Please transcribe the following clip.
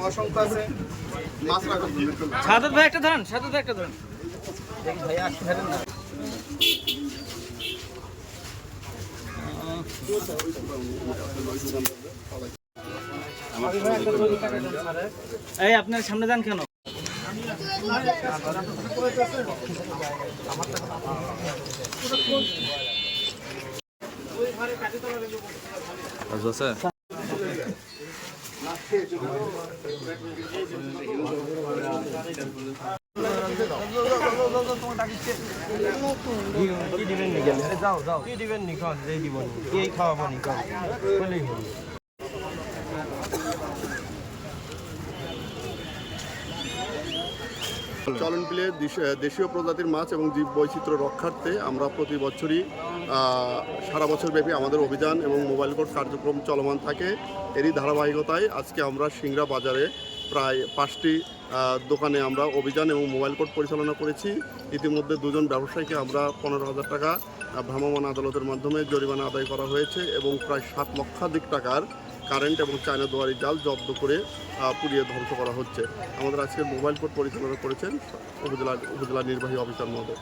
অসংখ্য আছে মাছ রাখুন। সাদত ভাই একটা ধরেন, সাদত ভাই একটা ধরেন। ভাই আসতে ধরেন না। এই আপনার সামনে যান কেন? কি দিবেন নি গেলে যাও যাও কি দিবেন নি কন যে দিব নি কি খাওয়াবো নি কন বলেই হল। চলন বিলে দেশীয় প্রজাতির মাছ এবং জীব বৈচিত্র্য রক্ষার্থে আমরা প্রতি বছরই সারা বছর ব্যাপী আমাদের অভিযান এবং মোবাইল কোর্ট কার্যক্রম চলমান থাকে। এরই ধারাবাহিকতায় আজকে আমরা সিংড়া বাজারে প্রায় 5টি দোকানে আমরা অভিযান এবং মোবাইল কোর্ট পরিচালনা করেছি। ইতিমধ্যে 2 জন ব্যবসায়ীকে আমরা 15,000 টাকা ভ্রাম্যমাণ আদালতের মাধ্যমে জরিমানা আদায় করা হয়েছে এবং প্রায় 7 লক্ষাধিক টাকার কারেন্ট এবং চায়না দুয়ারি জাল জব্দ করে পুড়িয়ে ধ্বংস করা হচ্ছে। আমাদের আজকে মোবাইল কোর্ট পরিচালনা করেছেন উপজেলা নির্বাহী অফিসার মহোদয়।